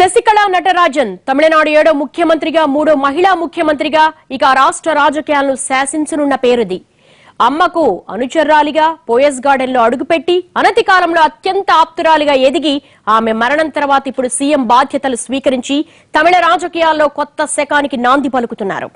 శశికళ నటరాజన్ తమిళనాడు 7వ ముఖ్యమంత్రిగా 3వ మహిళా ముఖ్యమంత్రిగా ఇక రాష్ట్ర రాజకీయాలను శాసించనున్న పేరుది. అమ్మకు అనుచరురాలిగా పోయస్ గార్డెన్ లో అడుగుపెట్టి అనతి కాలంలో అత్యంత ఆప్తురాలిగా ఎదిగి ఆమె మరణం తర్వాత ఇప్పుడు సీఎం బాధ్యతలు స్వీకరించి తమిళ రాజకీయాల్లో కొత్త శకానికి నాంది పలుకుతున్నారు.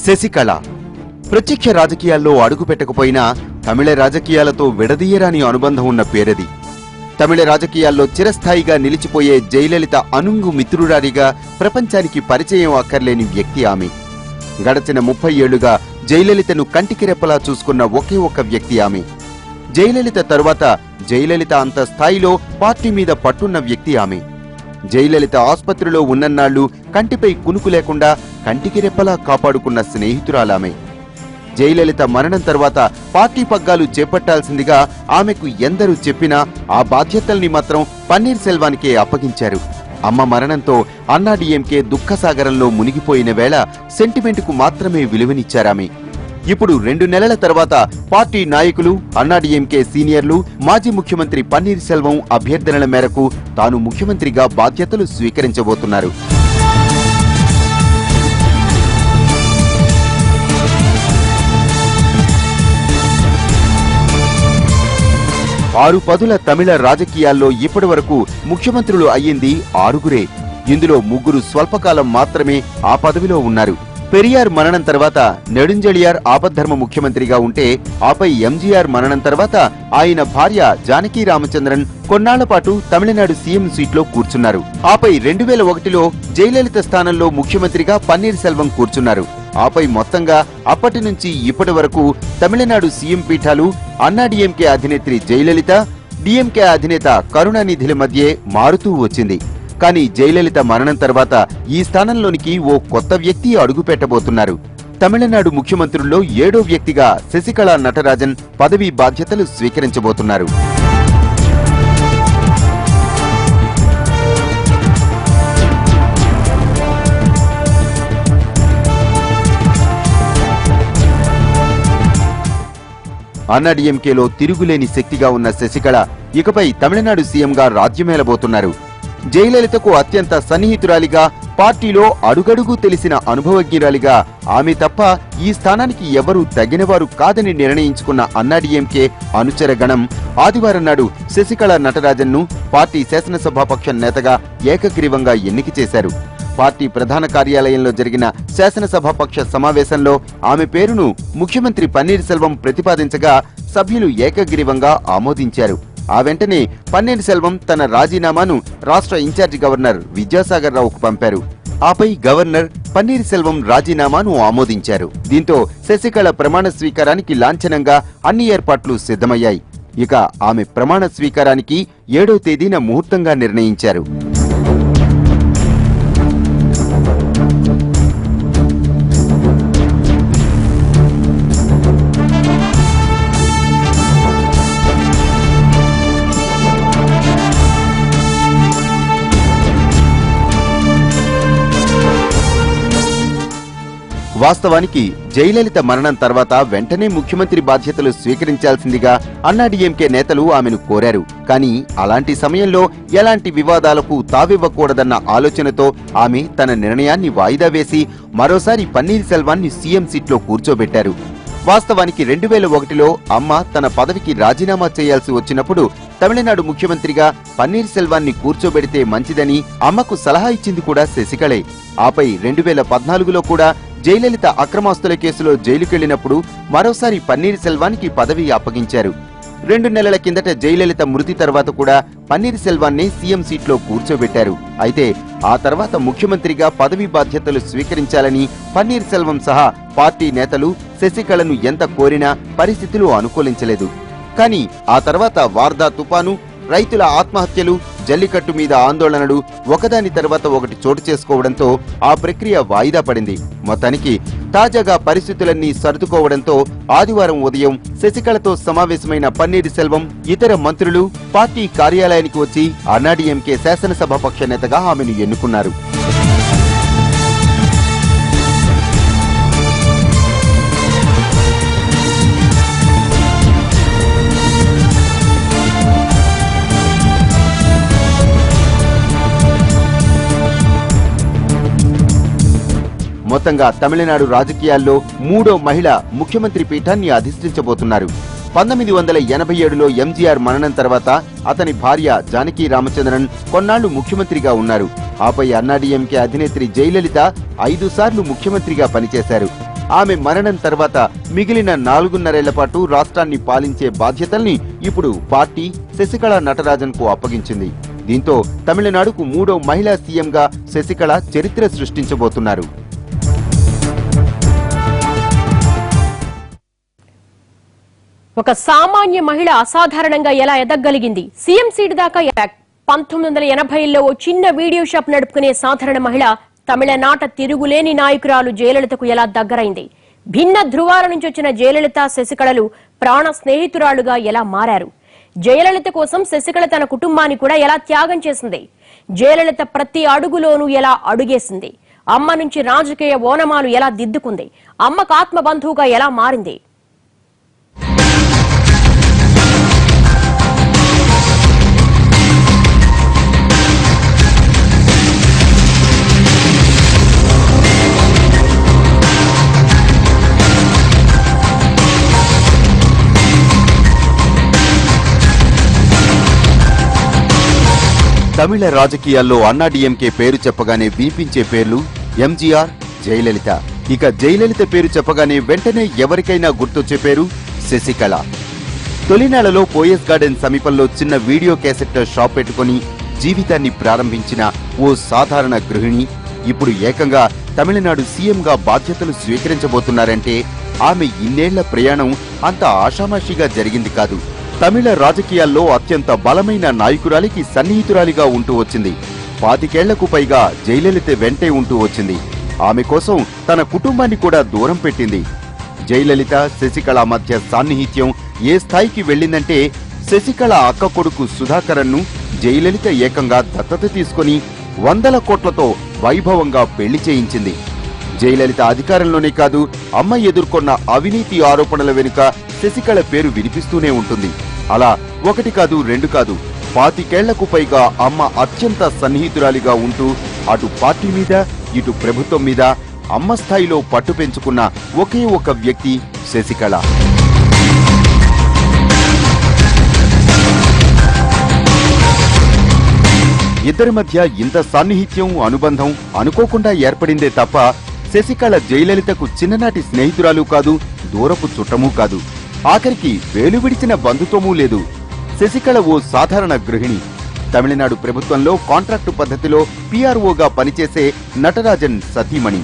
శశికళ ప్రత్యక్ష రాజకీయాల్లో అడుగుపెట్టకపోయినా తమిళ రాజకీయాలతో విడదీయరాని అనుబంధం ఉన్న పేరది. తమిళ రాజకీయాల్లో చిరస్థాయిగా నిలిచిపోయే జయలలిత అనుంగు మిత్రురాలిగా ప్రపంచానికి పరిచయం అక్కర్లేని వ్యక్తి ఆమె. గడచిన 30 ఏళ్లుగా జయలలితను కంటికి రెప్పలా చూసుకున్న ఒకే ఒక్క వ్యక్తి ఆమె. జయలలిత తరువాత జయలలిత అంత స్థాయిలో పార్టీ మీద పట్టున్న వ్యక్తి ఆమె. జయలలిత ఆసుపత్రిలో ఉన్నన్నాళ్లు కంటిపై కునుకు లేకుండా కంటికి రెప్పలా కాపాడుకున్న స్నేహితురాలామె. జయలలిత మరణం తర్వాత పార్టీ పగ్గాలు చేపట్టాల్సిందిగా ఆమెకు ఎందరూ చెప్పినా ఆ బాధ్యతల్ని మాత్రం పన్నీర్ సెల్వానికే అప్పగించారు. అమ్మ మరణంతో అన్నాడీఎంకే దుఃఖసాగరంలో మునిగిపోయిన వేళ సెంటిమెంటుకు మాత్రమే విలువనిచ్చారామె. ఇప్పుడు 2 నెలల తర్వాత పార్టీ నాయకులు, అన్నాడీఎంకే సీనియర్లు, మాజీ ముఖ్యమంత్రి పన్నీర్ సెల్వం అభ్యర్థనల మేరకు తాను ముఖ్యమంత్రిగా బాధ్యతలు స్వీకరించబోతున్నారు. ఆరు పదుల తమిళ రాజకీయాల్లో ఇప్పటి వరకు ముఖ్యమంత్రులు అయ్యింది 6గురే. ఇందులో 3 స్వల్పకాలం మాత్రమే ఆ పదవిలో ఉన్నారు. పెరియార్ మరణం తర్వాత నెడుంజళియార్ ఆపద్ధర్మ ముఖ్యమంత్రిగా ఉంటే, ఆపై ఎంజీఆర్ మరణం తర్వాత ఆయన భార్య జానకి రామచంద్రన్ కొన్నాళ్ల పాటు తమిళనాడు సీఎం సీట్లో కూర్చున్నారు. ఆపై 2001లో జయలలిత స్థానంలో ముఖ్యమంత్రిగా పన్నీర్ సెల్వం కూర్చున్నారు. ఆపై మొత్తంగా అప్పటి నుంచి ఇప్పటి వరకు తమిళనాడు సీఎం పీఠాలు అన్నాడీఎంకే అధినేత్రి జయలలిత, డీఎంకే అధినేత కరుణానిధిల మధ్యే మారుతూ వచ్చింది. కానీ జయలలిత మరణం తర్వాత ఈ స్థానంలోనికి ఓ కొత్త వ్యక్తి అడుగుపెట్టబోతున్నారు. తమిళనాడు ముఖ్యమంత్రుల్లో 7వ వ్యక్తిగా శశికళ నటరాజన్ పదవీ బాధ్యతలు స్వీకరించబోతున్నారు. అన్నాడీఎంకేలో తిరుగులేని శక్తిగా ఉన్న శశికళ ఇకపై తమిళనాడు సీఎంగా రాజ్యమేలబోతున్నారు. జయలలితకు అత్యంత సన్నిహితురాలిగా, పార్టీలో అడుగడుగు తెలిసిన అనుభవజ్ఞురాలిగా ఆమె తప్ప ఈ స్థానానికి ఎవరూ తగినవారు కాదని నిర్ణయించుకున్న అన్నాడీఎంకే అనుచరగణం ఆదివారం నాడు శశికళ నటరాజన్ను పార్టీ శాసనసభాపక్ష నేతగా ఏకగ్రీవంగా ఎన్నిక చేశారు. పార్టీ ప్రధాన కార్యాలయంలో జరిగిన శాసనసభాపక్ష సమావేశంలో ఆమె పేరును ముఖ్యమంత్రి పన్నీర్ సెల్వం ప్రతిపాదించగా సభ్యులు ఏకగ్రీవంగా ఆమోదించారు. ఆ వెంటనే పన్నీర్ సెల్వం తన రాజీనామాను రాష్ట్ర ఇన్ఛార్జి గవర్నర్ విద్యాసాగర్ రావుకు పంపారు. ఆపై గవర్నర్ పన్నీర్ సెల్వం రాజీనామాను ఆమోదించారు. దీంతో శశికళ ప్రమాణ స్వీకారానికి లాంఛనంగా అన్ని ఏర్పాట్లు సిద్ధమయ్యాయి. ఇక ఆమె ప్రమాణ స్వీకారానికి 7వ తేదీన ముహూర్తంగా నిర్ణయించారు. వాస్తవానికి జయలలిత మరణం తర్వాత వెంటనే ముఖ్యమంత్రి బాధ్యతలు స్వీకరించాల్సిందిగా అన్నాడీఎంకే నేతలు ఆమెను కోరారు. కానీ అలాంటి సమయంలో ఎలాంటి వివాదాలకు తావివ్వకూడదన్న ఆలోచనతో ఆమె తన నిర్ణయాన్ని వాయిదా వేసి మరోసారి పన్నీర్ సెల్వాన్ని సీఎం సీట్లో కూర్చోబెట్టారు. వాస్తవానికి 2001లో అమ్మ తన పదవికి రాజీనామా చేయాల్సి వచ్చినప్పుడు తమిళనాడు ముఖ్యమంత్రిగా పన్నీర్ సెల్వాన్ని కూర్చోబెడితే మంచిదని అమ్మకు సలహా ఇచ్చింది కూడా శశికళే. ఆపై 2014లో కూడా జయలలిత అక్రమాస్తుల కేసులో జైలుకెళ్లినప్పుడు మరోసారి పన్నీర్ సెల్వానికి పదవి అప్పగించారు. 2 నెలల కిందట జయలలిత మృతి తర్వాత కూడా పన్నీర్ సెల్వాన్ని సీఎం సీట్లో కూర్చోబెట్టారు. అయితే ఆ తర్వాత ముఖ్యమంత్రిగా పదవి బాధ్యతలు స్వీకరించాలని పన్నీర్ సెల్వం సహా పార్టీ నేతలు శశికళను ఎంత కోరినా పరిస్థితులు అనుకూలించలేదు. కానీ ఆ తర్వాత వార్దా తుపాను, రైతుల ఆత్మహత్యలు, జల్లికట్టు మీద ఆందోళనలు ఒకదాని తర్వాత ఒకటి చోటు చేసుకోవడంతో ఆ ప్రక్రియ వాయిదా పడింది. మొత్తానికి తాజాగా పరిస్థితులన్నీ సర్దుకోవడంతో ఆదివారం ఉదయం శశికళతో సమావేశమైన పన్నీర్ సెల్వం, ఇతర మంత్రులు పార్టీ కార్యాలయానికి వచ్చి అన్నాడీఎంకే శాసనసభాపక్ష నేతగా ఆమెను ఎన్నుకున్నారు. మొత్తంగా తమిళనాడు రాజకీయాల్లో మూడో మహిళ ముఖ్యమంత్రి పీఠాన్ని అధిష్ఠించబోతున్నారు. 1987లో ఎంజీఆర్ మరణం తర్వాత అతని భార్య జానకి రామచంద్రన్ కొన్నాళ్లు ముఖ్యమంత్రిగా ఉన్నారు. ఆపై అన్నాడీఎంకే అధినేత్రి జయలలిత 5 సార్లు ముఖ్యమంత్రిగా పనిచేశారు. ఆమె మరణం తర్వాత మిగిలిన 4.5 పాటు రాష్ట్రాన్ని పాలించే బాధ్యతల్ని ఇప్పుడు పార్టీ శశికళ నటరాజన్ కు అప్పగించింది. దీంతో తమిళనాడుకు మూడో మహిళా సీఎంగా శశికళ చరిత్ర సృష్టించబోతున్నారు. ఒక సామాన్య మహిళ అసాధారణంగా ఎలా ఎదగలిగింది? సీఎం సీట్ దాకా 1980లో ఓ చిన్న వీడియో షాప్ నడుపుకునే సాధారణ మహిళ తమిళనాట తిరుగులేని నాయకురాలు జయలలితకు ఎలా దగ్గరైంది? భిన్న ధృవాల నుంచి వచ్చిన జయలలిత, శశికళలు ప్రాణ స్నేహితురాలుగా ఎలా మారారు? జయలలిత కోసం శశికళ తన కుటుంబాన్ని కూడా ఎలా త్యాగం చేసింది? జయలలిత ప్రతి అడుగులోనూ ఎలా అడుగేసింది? అమ్మ నుంచి రాజకీయ ఓనమాలు ఎలా దిద్దుకుంది? అమ్మకు ఆత్మబంధువుగా ఎలా మారింది? తమిళ రాజకీయాల్లో అన్నాడీఎంకే పేరు చెప్పగానే వినిపించే పేర్లు ఎంజీఆర్, జయలలిత. ఇక జయలలిత పేరు చెప్పగానే వెంటనే ఎవరికైనా గుర్తొచ్చే పేరు శశికళ. తొలినాళ్లలో పోయస్ గార్డెన్ సమీపంలో చిన్న వీడియో క్యాసెట్ షాప్ పెట్టుకుని జీవితాన్ని ప్రారంభించిన ఓ సాధారణ గృహిణి ఇప్పుడు ఏకంగా తమిళనాడు సీఎంగా బాధ్యతలు స్వీకరించబోతున్నారంటే ఆమె ఇన్నేళ్ల ప్రయాణం అంత ఆషామాషిగా జరిగింది కాదు. తమిళ రాజకీయాల్లో అత్యంత బలమైన నాయకురాలికి సన్నిహితురాలిగా ఉంటూ వచ్చింది. 25 ఏళ్లకు పైగా జయలలిత వెంటే ఉంటూ వచ్చింది. ఆమె కోసం తన కుటుంబాన్ని కూడా దూరం పెట్టింది. జయలలిత, శశికళ మధ్య సాన్నిహిత్యం ఏ స్థాయికి వెళ్ళిందంటే శశికళ అక్క కొడుకు సుధాకరన్ను జయలలిత ఏకంగా దత్తత తీసుకుని 100 కోట్లతో వైభవంగా పెళ్లి చేయించింది. జయలలిత అధికారంలోనే కాదు, అమ్మ ఎదుర్కొన్న అవినీతి ఆరోపణల వెనుక శశికళ పేరు వినిపిస్తూనే ఉంటుంది. అలా 1 కాదు 2 కాదు 25 ఏళ్లకు పైగా అమ్మ అత్యంత సన్నిహితురాలిగా ఉంటూ అటు పార్టీ మీద ఇటు ప్రభుత్వం మీద అమ్మ స్థాయిలో పట్టు పెంచుకున్న ఒకే ఒక వ్యక్తి శశికళ. ఇద్దరి మధ్య ఇంత సాన్నిహిత్యం, అనుబంధం అనుకోకుండా ఏర్పడిందే తప్ప శశికళ జయలలితకు చిన్ననాటి స్నేహితురాలు కాదు, దూరపు చుట్టమూ కాదు, ఆఖరికి వేలు విడిచిన బంధుత్వమూ లేదు. శశికళ ఓ సాధారణ గృహిణి. తమిళనాడు ప్రభుత్వంలో కాంట్రాక్టు పద్ధతిలో పీఆర్ఓగా పనిచేసే నటరాజన్ సతీమణి.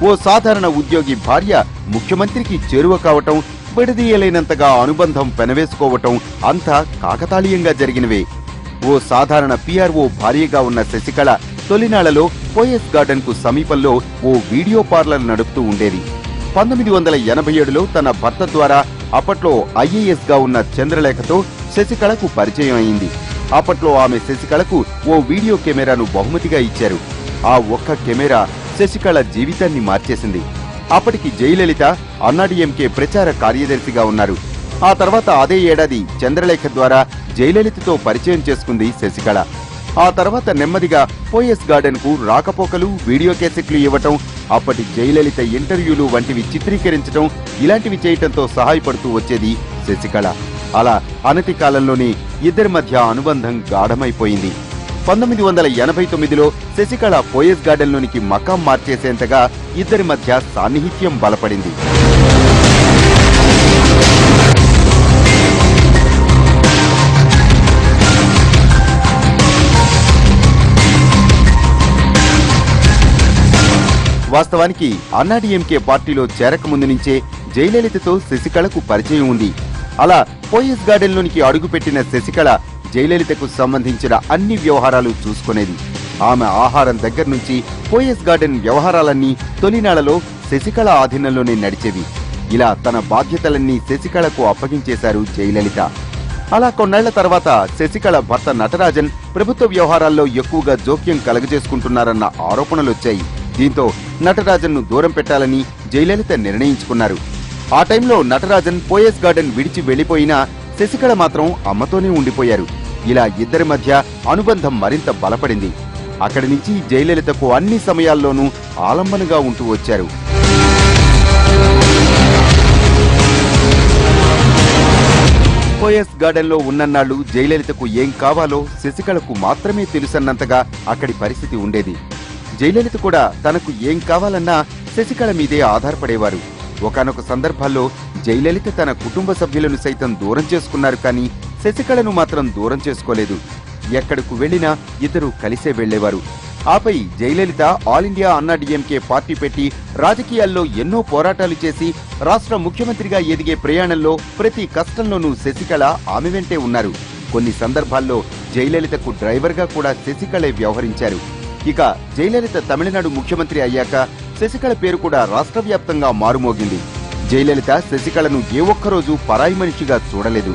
ఓ సాధారణ ఉద్యోగి భార్య ముఖ్యమంత్రికి చేరువ కావటం, విడదీయలేనంతగా అనుబంధం పెనవేసుకోవటం అంతా కాకతాళీయంగా జరిగినవే. ఓ సాధారణ పీఆర్ఓ భార్యగా ఉన్న శశికళ తొలినాళ్లలో పోయస్ గార్డెన్ కు సమీపంలో ఓ వీడియో పార్లర్ నడుపుతూ ఉండేది. 1987లో తన భర్త ద్వారా అప్పట్లో ఐఏఎస్ గా ఉన్న చంద్రలేఖతో శశికళకు పరిచయం అయింది. అప్పట్లో ఆమె శశికళకు ఓ వీడియో కెమెరాను బహుమతిగా ఇచ్చారు. ఆ ఒక్క కెమెరా శశికళ జీవితాన్ని మార్చేసింది. అప్పటికి జయలలిత అన్నాడీఎంకే ప్రచార కార్యదర్శిగా ఉన్నారు. ఆ తర్వాత అదే ఏడాది చంద్రలేఖ ద్వారా జయలలితతో పరిచయం చేసుకుంది శశికళ. ఆ తర్వాత నెమ్మదిగా పోయస్ గార్డెన్ కు రాకపోకలు, వీడియో క్యాసెట్లు ఇవ్వటం, అప్పటి జయలలిత ఇంటర్వ్యూలు వంటివి చిత్రీకరించడం, ఇలాంటివి చేయటంతో సహాయపడుతూ వచ్చేది శశికళ. అలా అనతి కాలంలోనే ఇద్దరి మధ్య అనుబంధం గాఢమైపోయింది. 1989లో శశికళ పోయస్ గార్డెన్ లోనికి మకాం మార్చేసేంతగా ఇద్దరి మధ్య సాన్నిహిత్యం బలపడింది. వాస్తవానికి అన్నాడీఎంకే పార్టీలో చేరకముందు నుంచే జయలలితతో శశికళకు పరిచయం ఉంది. అలా పోయస్ గార్డెన్ లోనికి అడుగుపెట్టిన శశికళ జయలలితకు సంబంధించిన అన్ని వ్యవహారాలు చూసుకునేది. ఆమె ఆహారం దగ్గర నుంచి పోయస్ గార్డెన్ వ్యవహారాలన్నీ తొలినాళ్లలో శశికళ ఆధీనంలోనే నడిచేవి. ఇలా తన బాధ్యతలన్నీ శశికళకు అప్పగించేశారు జయలలిత. అలా కొన్నేళ్ల తర్వాత శశికళ భర్త నటరాజన్ ప్రభుత్వ వ్యవహారాల్లో ఎక్కువగా జోక్యం కలగజేసుకుంటున్నారన్న ఆరోపణలొచ్చాయి. దీంతో నటరాజన్ను దూరం పెట్టాలని జయలలిత నిర్ణయించుకున్నారు. ఆ టైంలో నటరాజన్ పోయస్ గార్డెన్ విడిచి వెళ్లిపోయినా శశికళ మాత్రం అమ్మతోనే ఉండిపోయారు. ఇలా ఇద్దరి మధ్య అనుబంధం మరింత బలపడింది. అక్కడి నుంచి జయలలితకు అన్ని సమయాల్లోనూ ఆలంబనగా ఉంటూ వచ్చారు. పోయస్ గార్డెన్ లో ఉన్నన్నాళ్లు జయలలితకు ఏం కావాలో శశికళకు మాత్రమే తెలుసన్నంతగా అక్కడి పరిస్థితి ఉండేది. జయలలిత కూడా తనకు ఏం కావాలన్నా శశికళ మీదే ఆధారపడేవారు. ఒకానొక సందర్భాల్లో జయలలిత తన కుటుంబ సభ్యులను సైతం దూరం చేసుకున్నారు, కానీ శశికళను మాత్రం దూరం చేసుకోలేదు. ఎక్కడకు వెళ్లినా ఇద్దరు కలిసే వెళ్లేవారు. ఆపై జయలలిత ఆల్ ఇండియా అన్నా డీఎంకే పార్టీ పెట్టి రాజకీయాల్లో ఎన్నో పోరాటాలు చేసి రాష్ట్ర ముఖ్యమంత్రిగా ఎదిగే ప్రయాణంలో ప్రతి కష్టంలోనూ శశికళ ఆమె వెంటే ఉన్నారు. కొన్ని సందర్భాల్లో జయలలితకు డ్రైవర్గా కూడా శశికళే వ్యవహరించారు. ఇక జయలలిత తమిళనాడు ముఖ్యమంత్రి అయ్యాక శశికళ పేరు కూడా రాష్ట్ర వ్యాప్తంగా మారుమోగింది. జయలలిత శశికళను ఏ ఒక్కరోజు పరాయి మనిషిగా చూడలేదు.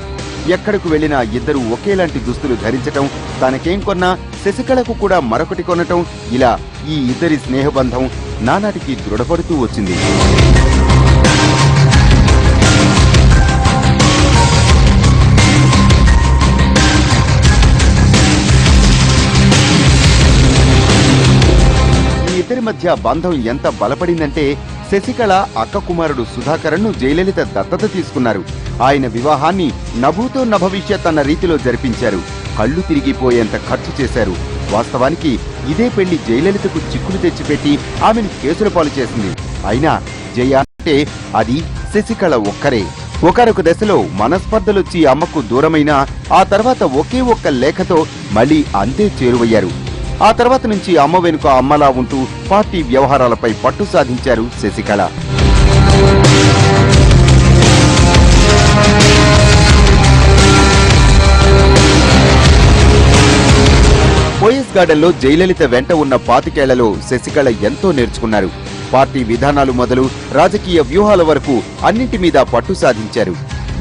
ఎక్కడకు వెళ్లినా ఇద్దరు ఒకేలాంటి దుస్తులు ధరించటం, తనకేం కొన్నా శశికళకు కూడా మరొకటి కొనటం, ఇలా ఈ ఇద్దరి స్నేహబంధం నానాటికి దృఢపడుతూ వచ్చింది. ఈ ఇద్దరి మధ్య బంధం ఎంత బలపడిందంటే శశికళ అక్క కుమారుడు సుధాకరన్ను జయలలిత దత్తత తీసుకున్నారు. ఆయన వివాహాన్ని నభూతో నభవిష్యత్ అన్న రీతిలో జరిపించారు. కళ్లు తిరిగిపోయేంత ఖర్చు చేశారు. వాస్తవానికి ఇదే పెళ్లి జయలలితకు చిక్కులు తెచ్చిపెట్టి ఆమెను కేసుల పాలు చేసింది. అయినా జయ అంటే అది శశికళ ఒక్కరే. ఒకరొక దశలో మనస్పర్ధలొచ్చి అమ్మకు దూరమైనా ఆ తర్వాత ఒకే ఒక్క లేఖతో మళ్లీ అంతే చేరువయ్యారు. ఆ తర్వాత నుంచి అమ్మ వెనుక అమ్మలా ఉంటూ పార్టీ వ్యవహారాలపై పట్టు సాధించారు శశికళ. పోయస్ గార్డెన్ లో జయలలిత వెంట ఉన్న 25 ఏళ్లలో శశికళ ఎంతో నేర్చుకున్నారు. పార్టీ విధానాలు మొదలు రాజకీయ వ్యూహాల వరకు అన్నింటి మీద పట్టు సాధించారు.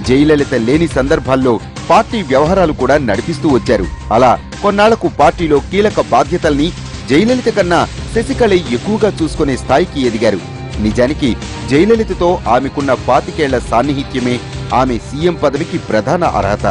జయలలిత లేని సందర్భాల్లో పార్టీ వ్యవహారాలు కూడా నడిపిస్తూ వచ్చారు. అలా కొన్నాళ్లకు పార్టీలో కీలక బాధ్యతల్ని జయలలిత కన్నా శశికళ ఎక్కువగా చూసుకునే స్థాయికి ఎదిగారు. నిజానికి జయలలితతో ఆమెకున్న 25 ఏళ్ల సాన్నిహిత్యమే ఆమె సీఎం పదవికి ప్రధాన అర్హత.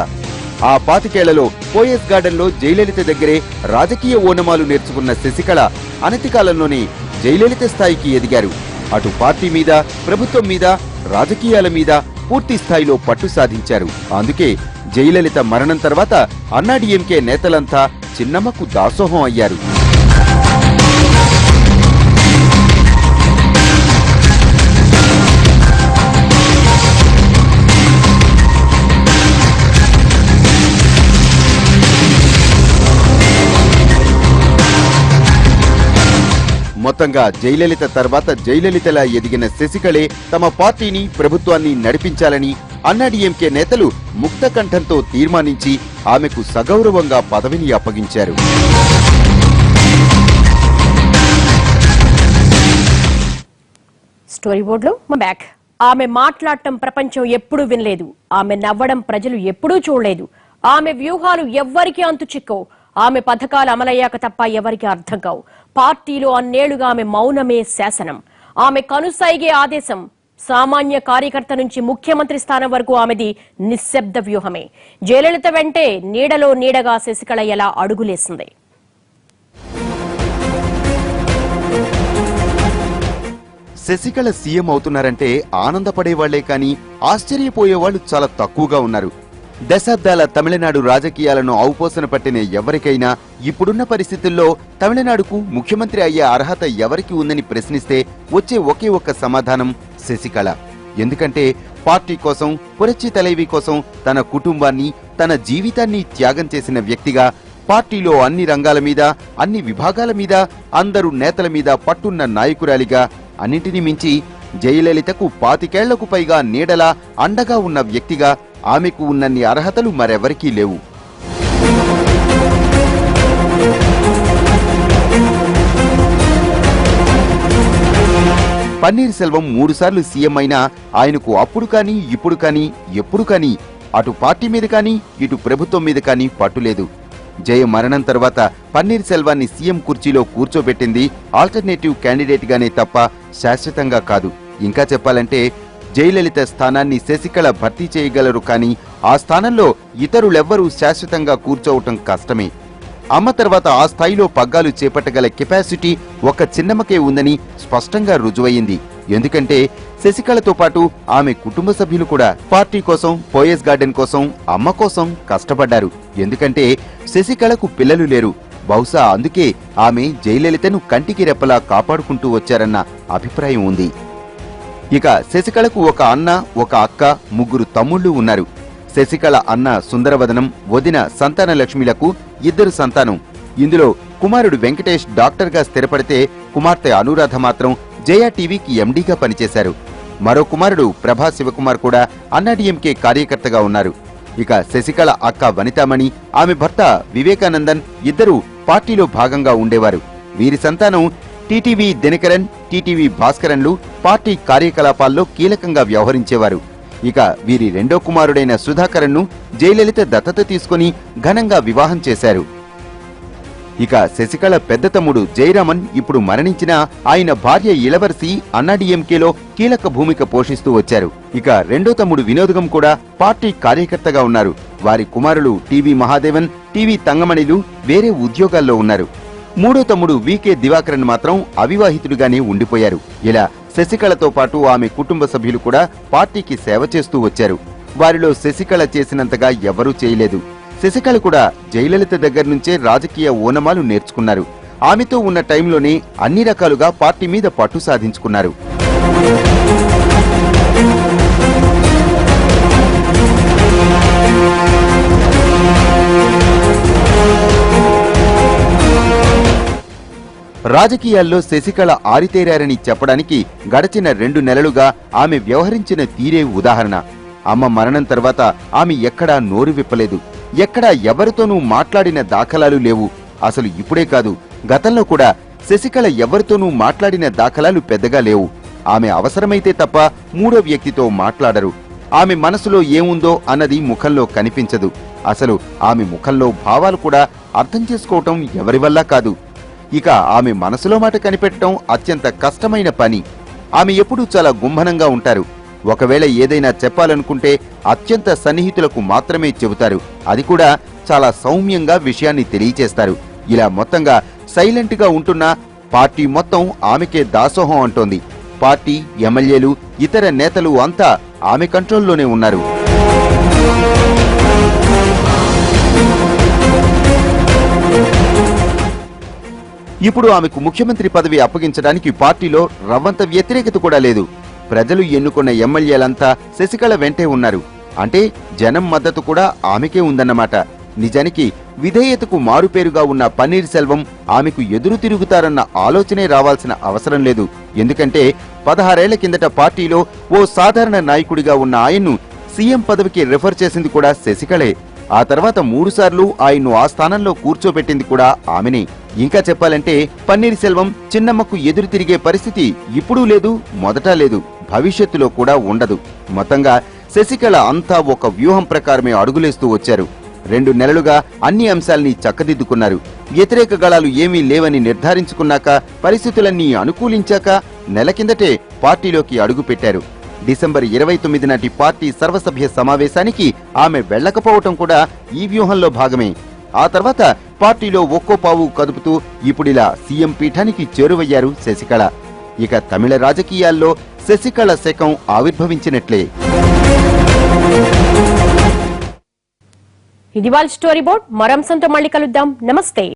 ఆ 25 ఏళ్లలో పోయస్ గార్డెన్ లో జయలలిత దగ్గరే రాజకీయ ఓనమాలు నేర్చుకున్న శశికళ అనతి కాలంలోనే జయలలిత స్థాయికి ఎదిగారు. అటు పార్టీ మీద, ప్రభుత్వం మీద, రాజకీయాల మీద పూర్తి స్థాయిలో పట్టు సాధించారు. అందుకే జయలలిత మరణం తర్వాత అన్నాడీఎంకే నేతలంతా చిన్నమ్మకు దాసోహం అయ్యారు. మొత్తంగా జయలలిత తర్వాత జయలలితలా ఎదిగిన శశికళే తమ పార్టీని, ప్రభుత్వాన్ని నడిపించాలని అన్నాడీఎంకే నేతలు ముక్తకంఠంతో తీర్మానించి ఆమెకు సగౌరవంగా పదవిని అప్పగించారు. స్టోరీ బోర్డులో బ్యాక్. ఆమె మాట్లాడటం ప్రపంచం ఎప్పుడూ వినలేదు. ఆమె నవ్వడం ప్రజలు ఎప్పుడూ చూడలేదు. ఆమె వ్యూహాలు ఎవ్వరికీ అంతు చిక్కవు. ఆమె పథకాలు అమలయ్యాక తప్ప ఎవరికి అర్థం కావు. పార్టీలో అన్నేళ్లుగా ఆమె మౌనమే శాసనం. ఆమె కనుసైగే ఆదేశం. సామాన్య కార్యకర్త నుంచి ముఖ్యమంత్రి స్థానం వరకు ఆమెది నిశ్శబ్ద వ్యూహమే. జయలలిత వెంటే నీడలో నీడగా శశికళ ఎలా అడుగులేసింది. శశికళ సీఎం అవుతున్నారంటే ఆనందపడేవాళ్లే కానీ ఆశ్చర్యపోయేవాళ్లు చాలా తక్కువగా ఉన్నారు. దశాబ్దాల తమిళనాడు రాజకీయాలను ఔపోసన పట్టిన ఎవరికైనా ఇప్పుడున్న పరిస్థితుల్లో తమిళనాడుకు ముఖ్యమంత్రి అయ్యే అర్హత ఎవరికి ఉందని ప్రశ్నిస్తే వచ్చే ఒకే ఒక్క సమాధానం శశికళ. ఎందుకంటే పార్టీ కోసం, పురచ్చి తలైవి కోసం తన కుటుంబాన్ని, తన జీవితాన్ని త్యాగం చేసిన వ్యక్తిగా, పార్టీలో అన్ని రంగాల మీద, అన్ని విభాగాల మీద, అందరూ నేతల మీద పట్టున్న నాయకురాలిగా, అన్నింటినీ మించి జయలలితకు 25 ఏళ్లకు పైగా నీడలా అండగా ఉన్న వ్యక్తిగా ఆమెకు ఉన్నన్ని అర్హతలు మరెవరికీ లేవు. పన్నీర్ సెల్వం 3 సార్లు సీఎం అయినా ఆయనకు అప్పుడు కానీ ఇప్పుడు కానీ ఎప్పుడు కానీ అటు పార్టీ మీద కానీ ఇటు ప్రభుత్వం మీద కానీ పట్టులేదు. జయ మరణం తర్వాత పన్నీర్ సెల్వాన్ని సీఎం కుర్చీలో కూర్చోబెట్టింది ఆల్టర్నేటివ్ క్యాండిడేట్ గానే తప్ప శాశ్వతంగా కాదు. ఇంకా చెప్పాలంటే జయలలిత స్థానాన్ని శశికళ భర్తీ చేయగలరు, కానీ ఆ స్థానంలో ఇతరులెవ్వరూ శాశ్వతంగా కూర్చోవటం కష్టమే. అమ్మ తర్వాత ఆ స్థాయిలో పగ్గాలు చేపట్టగల కెపాసిటీ ఒక్క చిన్నమ్మకే ఉందని స్పష్టంగా రుజువయింది. ఎందుకంటే శశికళతో పాటు ఆమె కుటుంబ సభ్యులు కూడా పార్టీ కోసం, పోయస్ గార్డెన్ కోసం, అమ్మ కోసం కష్టపడ్డారు. ఎందుకంటే శశికళకు పిల్లలు లేరు. బహుశా అందుకే ఆమె జయలలితను కంటికి రెప్పలా కాపాడుకుంటూ వచ్చారన్న అభిప్రాయం ఉంది. ఇక శశికళకు ఒక అన్న, ఒక అక్క, 3 తమ్ముళ్లు ఉన్నారు. శశికళ అన్న సుందరవదనం, వదిన సంతానలక్ష్మిలకు 2 సంతానం. ఇందులో కుమారుడు వెంకటేష్ డాక్టర్గా స్థిరపడితే కుమార్తె అనురాధ మాత్రం జయ టీవీకి ఎండీగా పనిచేశారు. మరో కుమారుడు ప్రభా శివకుమార్ కూడా అన్నాడీఎంకే కార్యకర్తగా ఉన్నారు. ఇక శశికళ అక్క వనితామణి, ఆమె భర్త వివేకానందన్ ఇద్దరూ పార్టీలో భాగంగా ఉండేవారు. వీరి సంతానం టీటీవీ దినకరన్, టీటీవీ భాస్కరన్లు పార్టీ కార్యకలాపాల్లో కీలకంగా వ్యవహరించేవారు. ఇక వీరి రెండో కుమారుడైన సుధాకరన్ను జయలలిత దత్తత తీసుకుని ఘనంగా వివాహం చేశారు. ఇక శశికళ పెద్ద తమ్ముడు జయరామన్ ఇప్పుడు మరణించిన ఆయన భార్య ఇళవరసి అన్నాడీఎంకేలో కీలక భూమిక పోషిస్తూ వచ్చారు. ఇక రెండో తమ్ముడు వినోదగం కూడా పార్టీ కార్యకర్తగా ఉన్నారు. వారి కుమారులు టీవీ మహాదేవన్, టీవీ తంగమణిలు వేరే ఉద్యోగాల్లో ఉన్నారు. మూడో తమ్ముడు వికే దివాకరన్ మాత్రం అవివాహితుడిగానే ఉండిపోయారు. ఇలా శశికళతో పాటు ఆమె కుటుంబ సభ్యులు కూడా పార్టీకి సేవ చేస్తూ వచ్చారు. వారిలో శశికళ చేసినంతగా ఎవరూ చేయలేదు. శశికళ కూడా జయలలిత దగ్గర నుంచే రాజకీయ ఓనమాలు నేర్చుకున్నారు. ఆమెతో ఉన్న టైంలోనే అన్ని రకాలుగా పార్టీ మీద పట్టు సాధించుకున్నారు. రాజకీయాల్లో శశికళ ఆరితేరారని చెప్పడానికి గడచిన 2 నెలలుగా ఆమె వ్యవహరించిన తీరే ఉదాహరణ. అమ్మ మరణం తర్వాత ఆమె ఎక్కడా నోరు విప్పలేదు. ఎక్కడా ఎవరితోనూ మాట్లాడిన దాఖలాలు లేవు. అసలు ఇప్పుడే కాదు, గతంలో కూడా శశికళ ఎవరితోనూ మాట్లాడిన దాఖలాలు పెద్దగా లేవు. ఆమె అవసరమైతే తప్ప మూడో వ్యక్తితో మాట్లాడరు. ఆమె మనసులో ఏముందో అన్నది ముఖంలో కనిపించదు. అసలు ఆమె ముఖంలో భావాలు కూడా అర్థం చేసుకోవటం ఎవరి వల్ల కాదు. ఇక ఆమె మనసులో మాట కనిపెట్టడం అత్యంత కష్టమైన పని. ఆమె ఎప్పుడూ చాలా గుంభనంగా ఉంటారు. ఒకవేళ ఏదైనా చెప్పాలనుకుంటే అత్యంత సన్నిహితులకు మాత్రమే చెబుతారు. అది కూడా చాలా సౌమ్యంగా విషయాన్ని తెలియచేస్తారు. ఇలా మొత్తంగా సైలెంట్ గా ఉంటున్నా పార్టీ మొత్తం ఆమెకే దాసోహం అంటోంది. పార్టీ, ఎమ్మెల్యేలు, ఇతర నేతలు అంతా ఆమె కంట్రోల్లోనే ఉన్నారు. ఇప్పుడు ఆమెకు ముఖ్యమంత్రి పదవి అప్పగించడానికి పార్టీలో రవ్వంత వ్యతిరేకత కూడా లేదు. ప్రజలు ఎన్నుకున్న ఎమ్మెల్యేలంతా శశికళ వెంటే ఉన్నారు. అంటే జనం మద్దతు కూడా ఆమెకే ఉందన్నమాట. నిజానికి విధేయతకు మారుపేరుగా ఉన్న పన్నీర్ సెల్వం ఆమెకు ఎదురు తిరుగుతారన్న ఆలోచనే రావాల్సిన అవసరం లేదు. ఎందుకంటే 16 ఏళ్ల కిందట పార్టీలో ఓ సాధారణ నాయకుడిగా ఉన్న ఆయన్ను సీఎం పదవికి రిఫర్ చేసింది కూడా శశికళే. ఆ తర్వాత 3 సార్లు ఆయన్ను ఆ స్థానంలో కూర్చోబెట్టింది కూడా ఆమెనే. ఇంకా చెప్పాలంటే పన్నీర్ సెల్వం చిన్నమ్మకు ఎదురు తిరిగే పరిస్థితి ఇప్పుడూ లేదు, మొదట లేదు, భవిష్యత్తులో కూడా ఉండదు. మొత్తంగా శశికళ అంతా ఒక వ్యూహం ప్రకారమే అడుగులేస్తూ వచ్చారు. 2 నెలలుగా అన్ని అంశాల్ని చక్కదిద్దుకున్నారు. వ్యతిరేక గళాలు ఏమీ లేవని నిర్ధారించుకున్నాక, పరిస్థితులన్నీ అనుకూలించాక నెల కిందటే పార్టీలోకి అడుగుపెట్టారు. డిసెంబర్ 29 నాటి పార్టీ సర్వసభ్య సమావేశానికి ఆమె వెళ్లకపోవటం కూడా ఈ వ్యూహంలో భాగమే. ఆ తర్వాత పార్టీలో ఒక్కో పావు కదుపుతూ ఇప్పుడిలా సీఎం పీఠానికి చేరువయ్యారు శశికళ. ఇక తమిళ రాజకీయాల్లో శశికళ శకం ఆవిర్భవించినట్లే. ఇది వాళ్ళ స్టోరీ బోర్డ్. మరో అంశంతో మళ్ళీ కలుద్దాం. నమస్తే.